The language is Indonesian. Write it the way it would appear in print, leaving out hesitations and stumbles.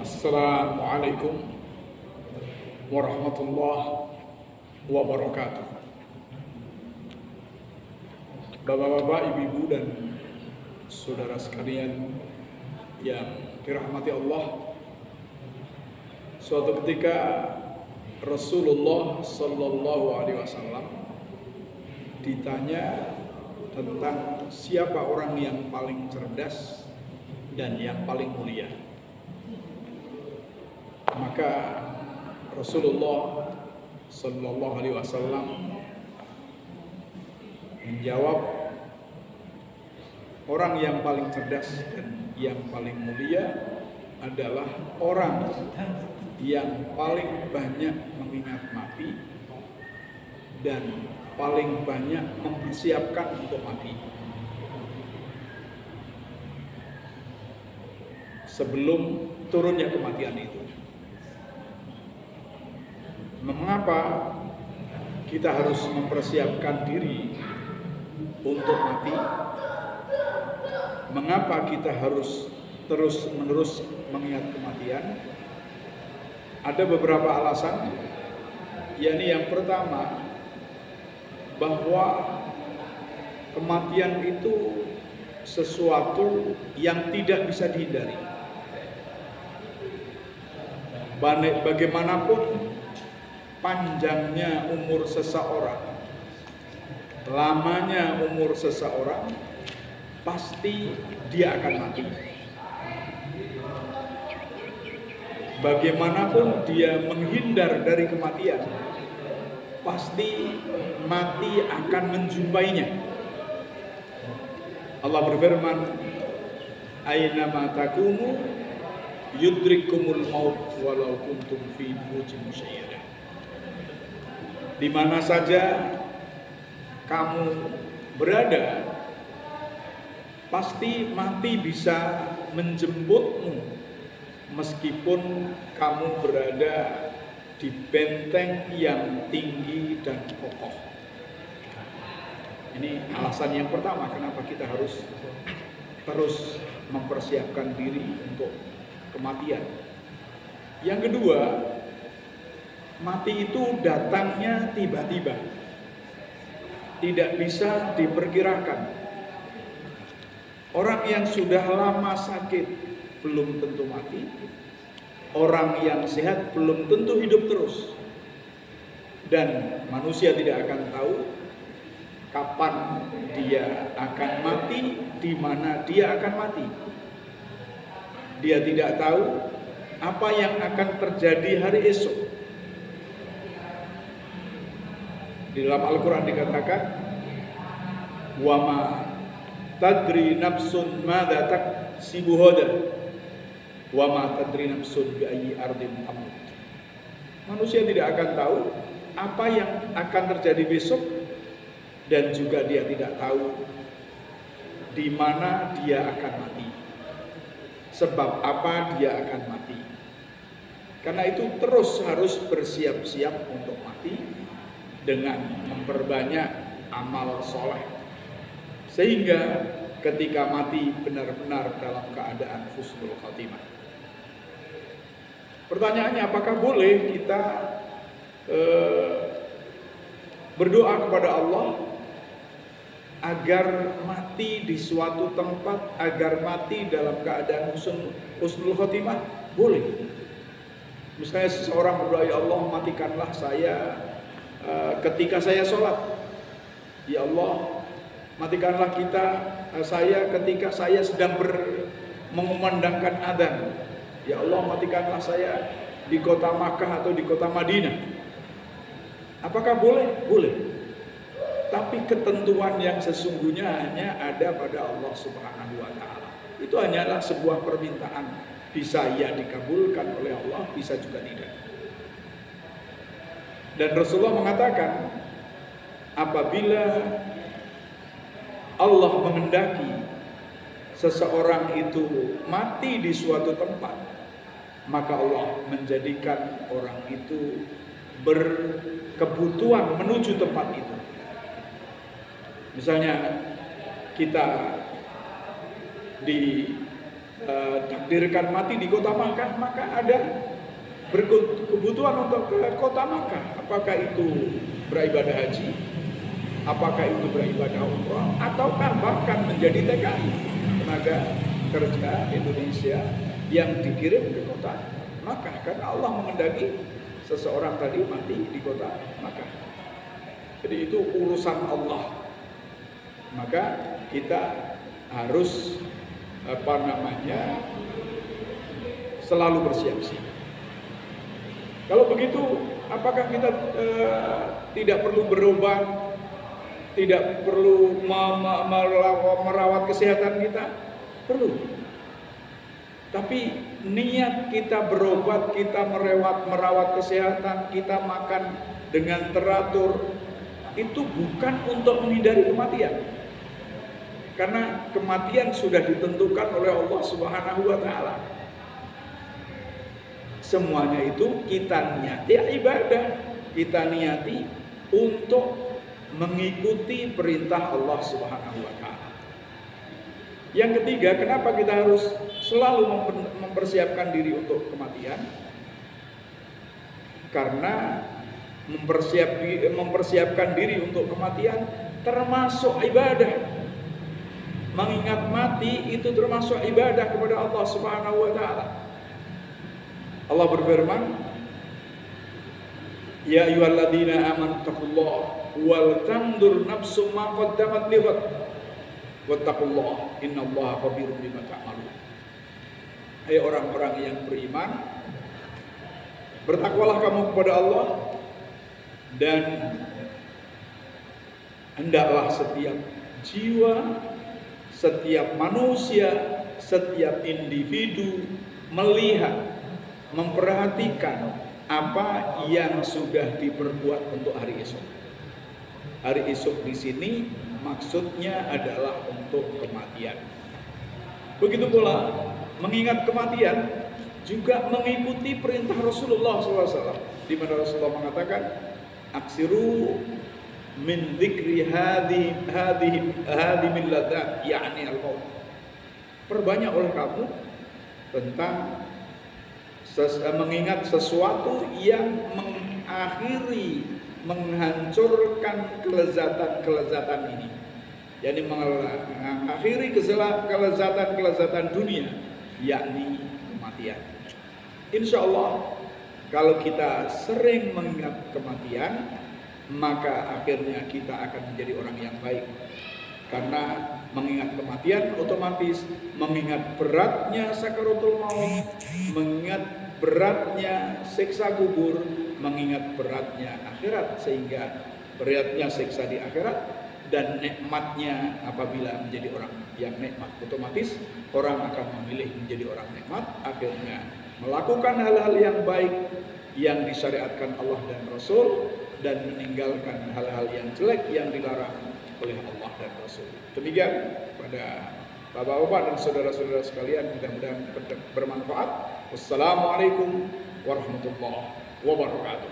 Assalamualaikum warahmatullahi wabarakatuh. Bapak-bapak, ibu-ibu, dan saudara sekalian yang dirahmati Allah, suatu ketika Rasulullah Sallallahu Alaihi Wasallam ditanya tentang siapa orang yang paling cerdas dan yang paling mulia. Maka Rasulullah Sallallahu Alaihi Wasallam menjawab, orang yang paling cerdas dan yang paling mulia adalah orang yang paling banyak mengingat mati dan paling banyak mempersiapkan untuk mati sebelum turunnya kematian itu. Mengapa kita harus mempersiapkan diri untuk mati? Mengapa kita harus terus-menerus mengingat kematian? Ada beberapa alasan, yakni yang pertama, bahwa kematian itu sesuatu yang tidak bisa dihindari. Bagaimanapun panjangnya umur seseorang, lamanya umur seseorang, pasti dia akan mati. Bagaimanapun dia menghindar dari kematian, pasti mati akan menjumpainya. Allah berfirman, "Aina ma takunu yudrikumul maut walau kuntum fi burujin musyayyadah." Di mana saja kamu berada, pasti mati bisa menjemputmu, meskipun kamu berada di benteng yang tinggi dan kokoh. Ini alasan yang pertama kenapa kita harus terus mempersiapkan diri untuk kematian. Yang kedua, mati itu datangnya tiba-tiba, tidak bisa diperkirakan. Orang yang sudah lama sakit belum tentu mati, orang yang sehat belum tentu hidup terus, dan manusia tidak akan tahu kapan dia akan mati, di mana dia akan mati. Dia tidak tahu apa yang akan terjadi hari esok. Di dalam Al-Quran dikatakan, wa ma tadri nafsun madza taksibu ghadan wa ma tadri nafsun bi ayyi ardin tamut. Manusia tidak akan tahu apa yang akan terjadi besok, dan juga dia tidak tahu di mana dia akan mati, sebab apa dia akan mati. Karena itu terus harus bersiap-siap untuk mati dengan memperbanyak amal soleh, sehingga ketika mati benar-benar dalam keadaan husnul khatimah. Pertanyaannya, apakah boleh kita berdoa kepada Allah agar mati di suatu tempat, agar mati dalam keadaan husnul khatimah? Boleh. Misalnya seseorang berdoa, ya Allah, matikanlah saya ketika saya sholat. Ya Allah, matikanlah saya ketika saya sedang mengumandangkan adzan. Ya Allah, matikanlah saya di kota Makkah atau di kota Madinah. Apakah boleh? Boleh. Tapi ketentuan yang sesungguhnya hanya ada pada Allah Subhanahu wa Ta'ala. Itu hanyalah sebuah permintaan. Bisa ya dikabulkan oleh Allah, bisa juga tidak. Dan Rasulullah mengatakan, apabila Allah menghendaki seseorang itu mati di suatu tempat, maka Allah menjadikan orang itu berkebutuhan menuju tempat itu. Misalnya kita di takdirkan mati di kota Makkah, maka ada kebutuhan untuk ke kota Makkah. Apakah itu beribadah haji, apakah itu beribadah umrah, ataukah bahkan menjadi TKI, tenaga kerja Indonesia yang dikirim ke kota Makkah, karena Allah mengendaki seseorang tadi mati di kota Makkah. Jadi itu urusan Allah. Maka kita harus selalu bersiap-siap. Kalau begitu, apakah kita tidak perlu berobat, tidak perlu merawat kesehatan kita? Perlu. Tapi niat kita berobat, kita merawat kesehatan, kita makan dengan teratur, itu bukan untuk menghindari kematian. Karena kematian sudah ditentukan oleh Allah Subhanahu wa Ta'ala. Semuanya itu kita niati ibadah, kita niati untuk mengikuti perintah Allah Subhanahu wa Ta'ala. Yang ketiga, kenapa kita harus selalu mempersiapkan diri untuk kematian? Karena mempersiapkan diri untuk kematian termasuk ibadah. Mengingat mati itu termasuk ibadah kepada Allah Subhanahu wa Ta'ala. Allah berfirman, ya ayyuhalladzina amanu taqullaha wal tanzur nafsum ma qaddamat lighad wattaqullaha innallaha khabirum bima ta'malun. Hai orang-orang yang beriman, bertakwalah kamu kepada Allah, dan hendaklah setiap jiwa, setiap manusia, setiap individu melihat, memperhatikan apa yang sudah diperbuat untuk hari esok. Hari esok di sini maksudnya adalah untuk kematian. Begitu pula mengingat kematian juga mengikuti perintah Rasulullah SAW, di mana Rasulullah mengatakan, aksiru min dzikri hadhihi min ladzat, yakni al-maut. Perbanyak oleh kamu tentang mengingat sesuatu yang mengakhiri, menghancurkan kelezatan-kelezatan ini. Jadi mengakhiri kelezatan-kelezatan dunia, yakni kematian. Insya Allah, kalau kita sering mengingat kematian, maka akhirnya kita akan menjadi orang yang baik. Karena mengingat kematian otomatis mengingat beratnya sakaratul maut, mengingat beratnya siksa kubur, mengingat beratnya akhirat, sehingga beratnya siksa di akhirat dan nikmatnya apabila menjadi orang yang nikmat, otomatis orang akan memilih menjadi orang nikmat, akhirnya melakukan hal-hal yang baik yang disyariatkan Allah dan Rasul, dan meninggalkan hal-hal yang jelek yang dilarang oleh Allah dan Rasul. Demikian pada bapak-bapak dan saudara-saudara sekalian, mudah-mudahan bermanfaat. Wassalamualaikum warahmatullahi wabarakatuh.